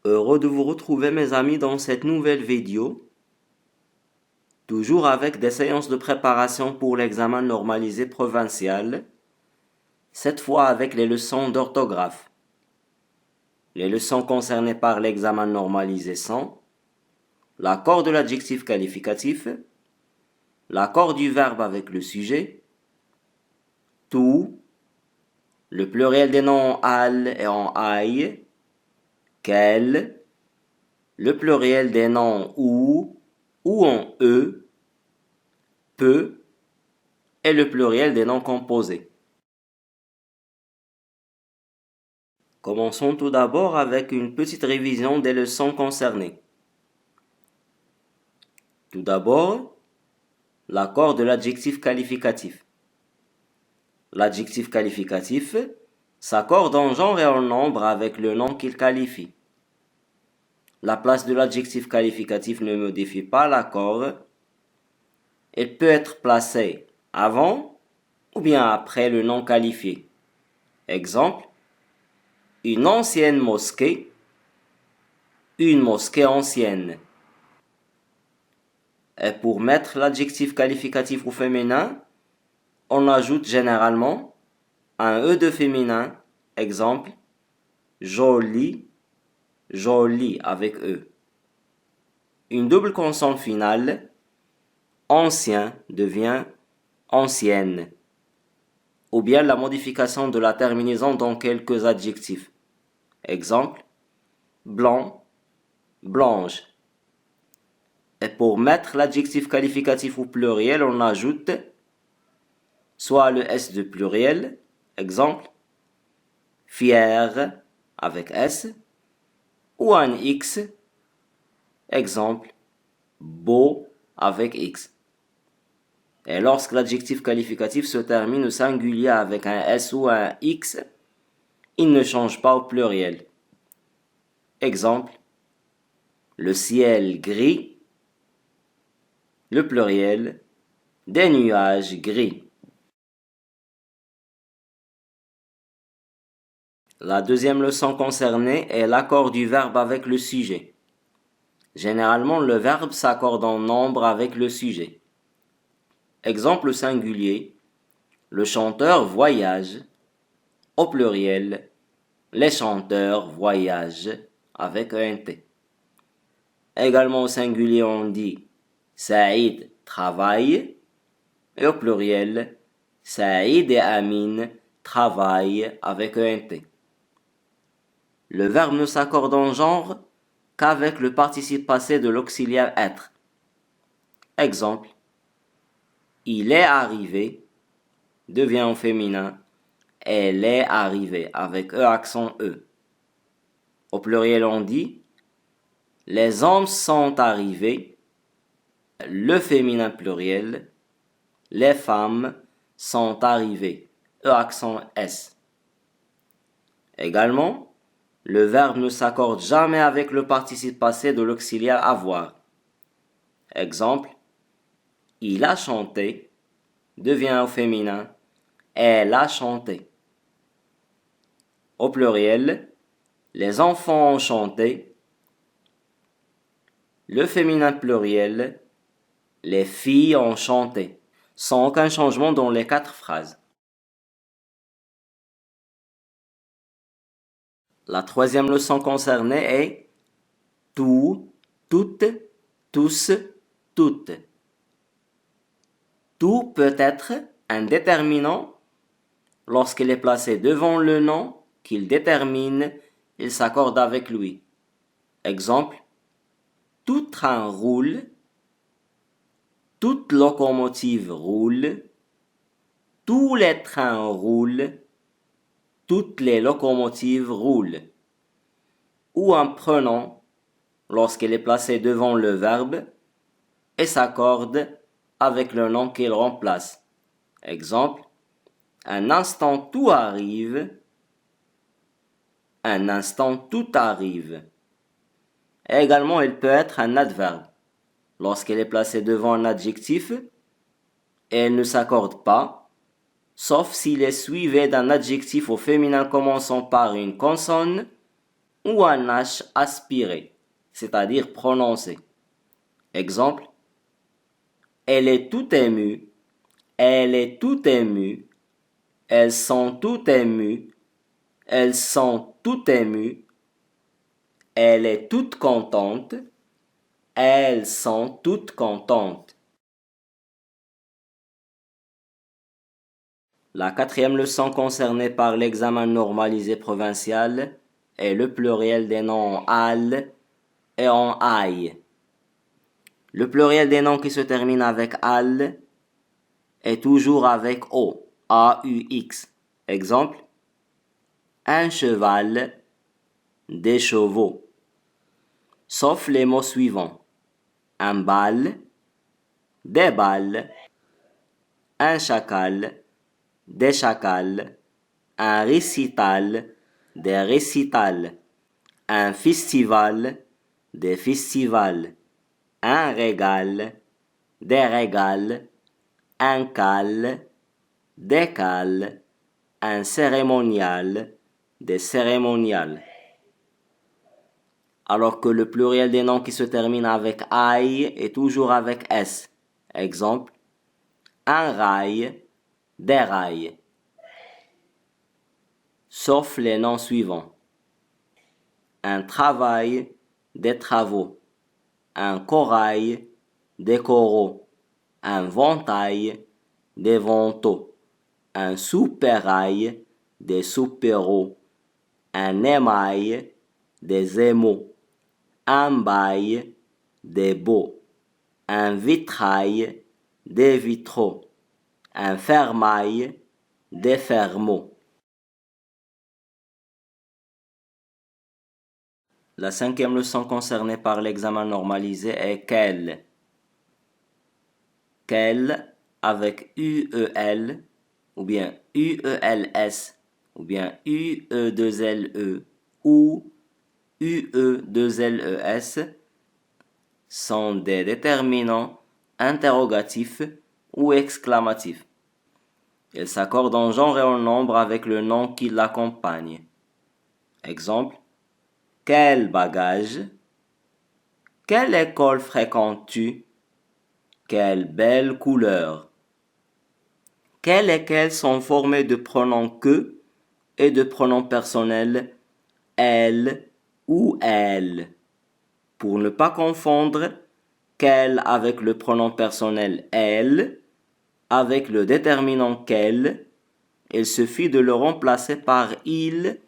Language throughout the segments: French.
Heureux de vous retrouver mes amis dans cette nouvelle vidéo, toujours avec des séances de préparation pour l'examen normalisé provincial, cette fois avec les leçons d'orthographe. Les leçons concernées par l'examen normalisé sont l'accord de l'adjectif qualificatif, l'accord du verbe avec le sujet, tout, le pluriel des noms en al et en aïe, quel, le pluriel des noms ou en e, peu et le pluriel des noms composés. Commençons tout d'abord avec une petite révision des leçons concernées. Tout d'abord, l'accord de l'adjectif qualificatif. L'adjectif qualificatif s'accorde en genre et en nombre avec le nom qu'il qualifie. La place de l'adjectif qualificatif ne modifie pas l'accord. Elle peut être placée avant ou bien après le nom qualifié. Exemple, une ancienne mosquée, une mosquée ancienne. Et pour mettre l'adjectif qualificatif au féminin, on ajoute généralement un E de féminin, exemple, joli, joli avec E. Une double consonne finale, ancien devient ancienne. Ou bien la modification de la terminaison dans quelques adjectifs. Exemple, blanc, blanche. Et pour mettre l'adjectif qualificatif au pluriel, on ajoute soit le S de pluriel, exemple, fier avec S, ou un X, exemple, beau avec X. Et lorsque l'adjectif qualificatif se termine au singulier avec un S ou un X, il ne change pas au pluriel. Exemple, le ciel gris, le pluriel, des nuages gris. La deuxième leçon concernée est l'accord du verbe avec le sujet. Généralement, le verbe s'accorde en nombre avec le sujet. Exemple singulier, le chanteur voyage. Au pluriel, les chanteurs voyagent avec ENT. Également au singulier, on dit Saïd travaille. Et au pluriel, Saïd et Amin travaillent avec ENT. Le verbe ne s'accorde en genre qu'avec le participe passé de l'auxiliaire être. Exemple, il est arrivé devient au féminin, elle est arrivée avec E accent E. Au pluriel, on dit les hommes sont arrivés, le féminin pluriel, les femmes sont arrivées, E accent S. Également, le verbe ne s'accorde jamais avec le participe passé de l'auxiliaire avoir. Exemple, il a chanté devient au féminin, elle a chanté. Au pluriel, les enfants ont chanté, le féminin pluriel, les filles ont chanté, sans aucun changement dans les 4 phrases. La troisième leçon concernée est tout, toutes, tous, toutes. Tout peut être un déterminant lorsqu'il est placé devant le nom qu'il détermine, il s'accorde avec lui. Exemple, tout train roule, toute locomotive roule, tous les trains roulent, toutes les locomotives roulent. Ou un pronom lorsqu'il est placé devant le verbe et s'accorde avec le nom qu'il remplace. Exemple, un instant tout arrive, un instant tout arrive. Et également, il peut être un adverbe lorsqu'il est placé devant un adjectif et il ne s'accorde pas, sauf s'il est suivi d'un adjectif au féminin commençant par une consonne ou un H aspiré, c'est-à-dire prononcé. Exemple, elle est tout émue, elle est tout émue, elles sont toutes émues, elles sont toutes émues, elle est toute contente, elles sont toutes contentes. La quatrième leçon concernée par l'examen normalisé provincial est le pluriel des noms en al et en aïe. Le pluriel des noms qui se termine avec al est toujours avec o, A-U-X. Exemple, un cheval, des chevaux. Sauf les mots suivants. Un bal, des balles, un chacal, des chacals, un récital, des récitals, un festival, des festivals, un régal, des régals, un cal, des cales, un cérémonial, des cérémoniales. Alors que le pluriel des noms qui se termine avec aïe est toujours avec s. Exemple, un rail, des rails. Sauf les noms suivants. Un travail, des travaux. Un corail, des coraux. Un ventail, des vantaux. Un souperail, des soupéraux. Un émail, des émaux. Un bail, des baux. Un vitrail, des vitraux. Un fermail, des fermeaux. La cinquième leçon concernée par l'examen normalisé est quel. Quel avec UEL ou bien UELS ou bien UE2LE ou UE2LES sont des déterminants interrogatifs ou exclamatifs. Ils s'accordent en genre et en nombre avec le nom qui l'accompagne. Exemple, quel bagage? Quelle école fréquentes-tu? Quelle belle couleur! Quels et quelles sont formés de pronoms que et de pronoms personnels elle ou elle. Pour ne pas confondre quel avec le pronom personnel elle, avec le déterminant quel, il suffit de le remplacer par il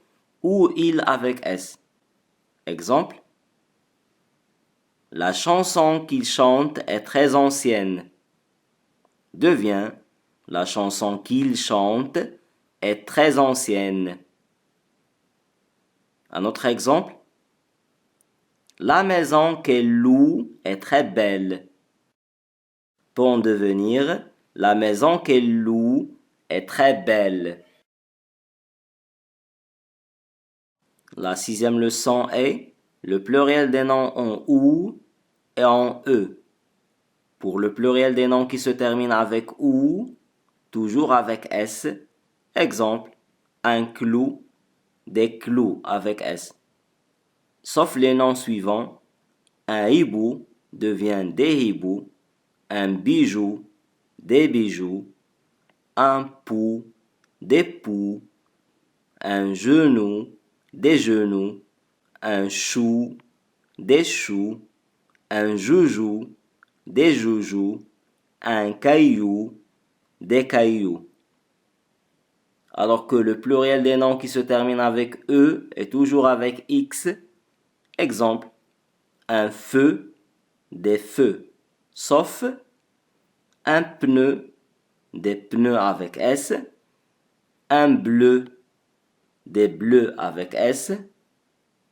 ou il avec s. Exemple, la chanson qu'il chante est très ancienne. Devient, la chanson qu'il chante est très ancienne. Un autre exemple, la maison qu'elle loue est très belle. Peut en devenir, la maison qu'elle loue est très belle. La sixième leçon est le pluriel des noms en ou et en e. Pour le pluriel des noms qui se terminent avec ou, toujours avec s. Exemple, un clou, des clous avec s. Sauf les noms suivants, un hibou devient des hiboux, un bijou, des bijoux, un pou, des poux, un genou, des genoux, un chou, des choux, un joujou, des joujous, un caillou, des cailloux. Alors que le pluriel des noms qui se terminent avec e est toujours avec x. Exemple, un feu, des feux, sauf un pneu, des pneus avec s, un bleu, des bleus avec s,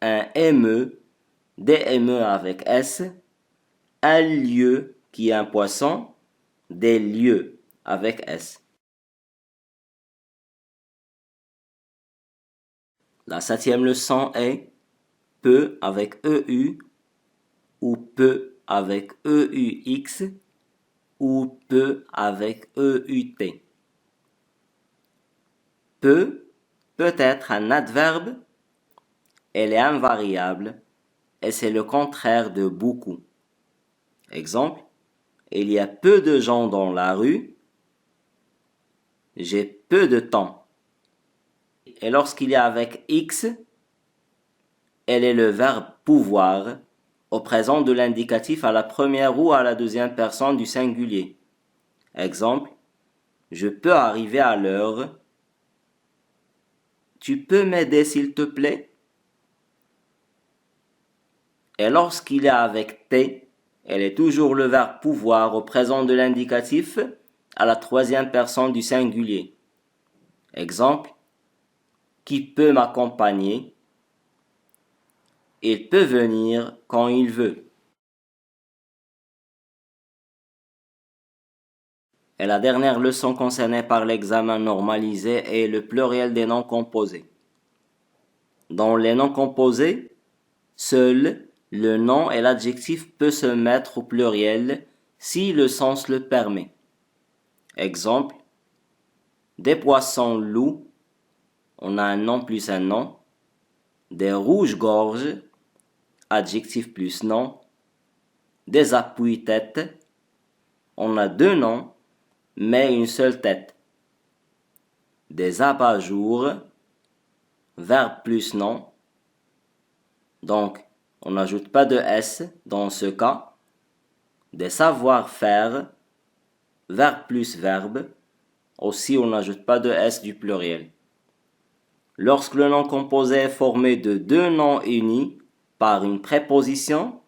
un émeu, des émeux avec s, un lieu qui est un poisson, des lieux avec s. La septième leçon est peu avec EU ou peu avec EUX ou peu avec EUT. Peu peut être un adverbe elle est invariable et c'est le contraire de beaucoup. Exemple, il y a peu de gens dans la rue, j'ai peu de temps. Et lorsqu'il y a avec X, elle est le verbe pouvoir au présent de l'indicatif à la première ou à la deuxième personne du singulier. Exemple, je peux arriver à l'heure. Tu peux m'aider s'il te plaît? Et lorsqu'il est avec T, elle est toujours le verbe pouvoir au présent de l'indicatif à la troisième personne du singulier. Exemple, qui peut m'accompagner? Il peut venir quand il veut. Et la dernière leçon concernée par l'examen normalisé est le pluriel des noms composés. Dans les noms composés, seul le nom et l'adjectif peuvent se mettre au pluriel si le sens le permet. Exemple, des poissons loups, on a un nom plus un nom. Des rouges-gorges, adjectif plus nom. Des appuis-têtes, on a deux noms, mais une seule tête. Des abat-jours, verbe plus nom. Donc, on n'ajoute pas de S dans ce cas. Des savoir-faire, verbe plus verbe. Aussi, on n'ajoute pas de S du pluriel. Lorsque le nom composé est formé de deux noms unis par une préposition,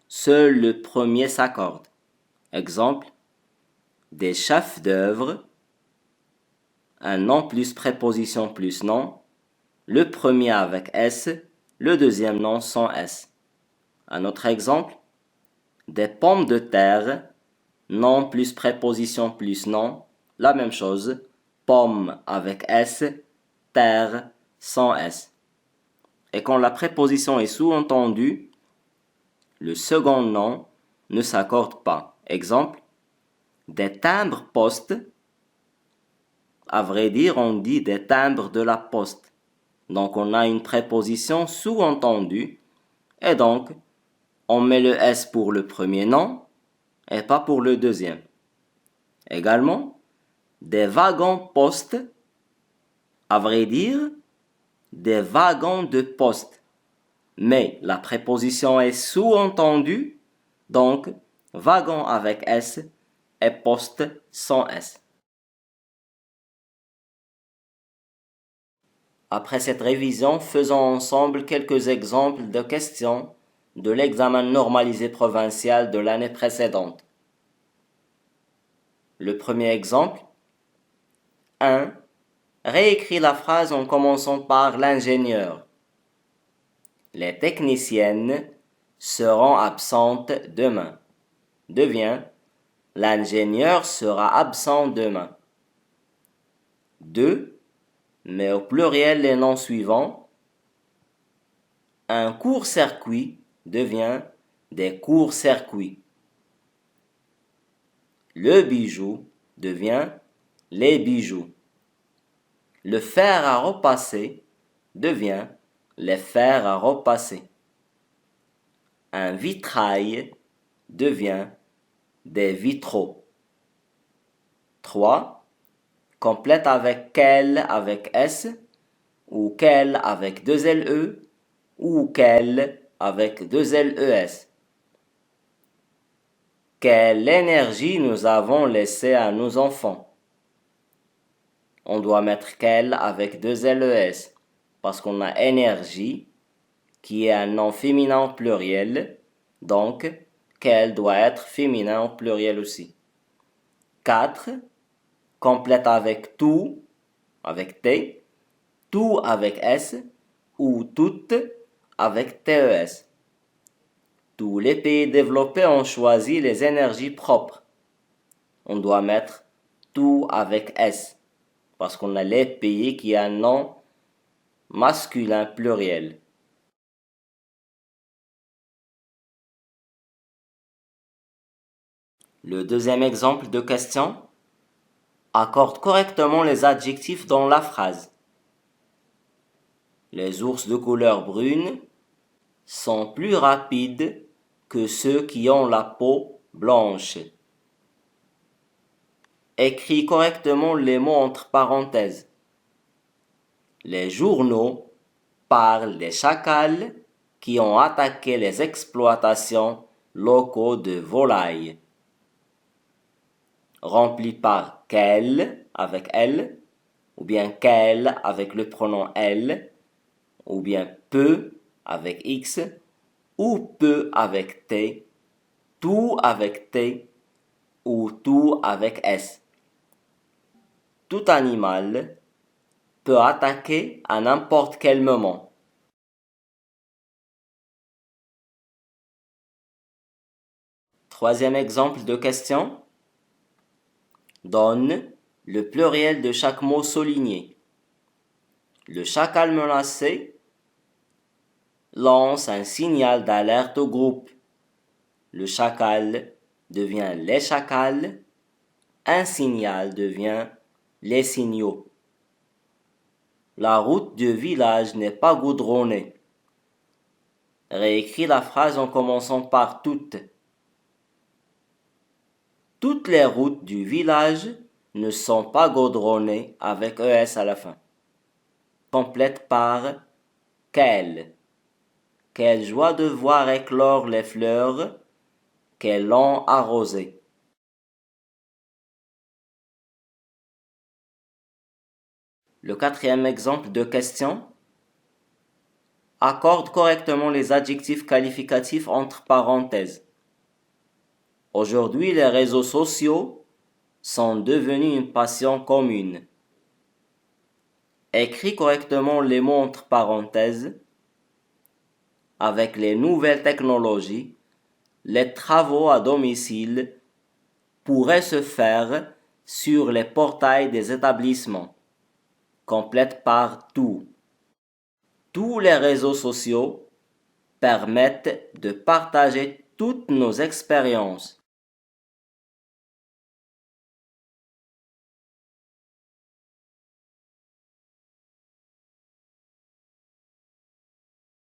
seul le premier s'accorde. Exemple, des chefs d'œuvre, un nom plus préposition plus nom, le premier avec S, le deuxième nom sans S. Un autre exemple, des pommes de terre, nom plus préposition plus nom, la même chose, pomme avec S, terre sans S. Et quand la préposition est sous-entendue, le second nom ne s'accorde pas. Exemple, des timbres-poste. À vrai dire, on dit des timbres de la poste. Donc, on a une préposition sous-entendue. Et donc, on met le S pour le premier nom et pas pour le deuxième. Également, des wagons-poste. À vrai dire, des wagons de poste. Mais la préposition est sous-entendue. Donc, wagon avec S et poste sans S. Après cette révision, faisons ensemble quelques exemples de questions de l'examen normalisé provincial de l'année précédente. Le premier exemple. 1. Réécris la phrase en commençant par l'ingénieur. Les techniciennes seront absentes demain. Devient l'ingénieur sera absent demain. 2. Mets au pluriel les noms suivants. Un court-circuit devient des courts-circuits. Le bijou devient les bijoux. Le fer à repasser devient les fers à repasser. Un vitrail devient des vitraux. 3. Complète avec quel avec S, ou quel avec deux LE, ou quel avec deux LES. Quelle énergie nous avons laissée à nos enfants? On doit mettre quel avec deux LES, parce qu'on a énergie, qui est un nom féminin au pluriel, donc quel doit être féminin au pluriel aussi. 4. Complète avec tout, avec T, tout avec S, ou toutes avec TES. Tous les pays développés ont choisi les énergies propres. On doit mettre tout avec S, parce qu'on a les pays qui ont un nom masculin pluriel. Le deuxième exemple de question. Accorde correctement les adjectifs dans la phrase. Les ours de couleur brune sont plus rapides que ceux qui ont la peau blanche. Écris correctement les mots entre parenthèses. Les journaux parlent des chacals qui ont attaqué les exploitations locaux de volailles. Remplis par quel avec L, ou bien quel avec le pronom elle, ou bien peu avec X, ou peu avec T, tout avec T, ou tout avec S. Tout animal peut attaquer à n'importe quel moment. Troisième exemple de question. Donne le pluriel de chaque mot souligné. Le chacal menacé lance un signal d'alerte au groupe. Le chacal devient les chacals. Un signal devient les signaux. La route du village n'est pas goudronnée. Réécris la phrase en commençant par toutes. Toutes les routes du village ne sont pas goudronnées avec ES à la fin. Complète par quelle. Quelle joie de voir éclore les fleurs qu'elles ont arrosées. Le quatrième exemple de question. Accorde correctement les adjectifs qualificatifs entre parenthèses. Aujourd'hui, les réseaux sociaux sont devenus une passion commune. Écris correctement les mots entre parenthèses. Avec les nouvelles technologies, les travaux à domicile pourraient se faire sur les portails des établissements. Complète par tout. Tous les réseaux sociaux permettent de partager toutes nos expériences.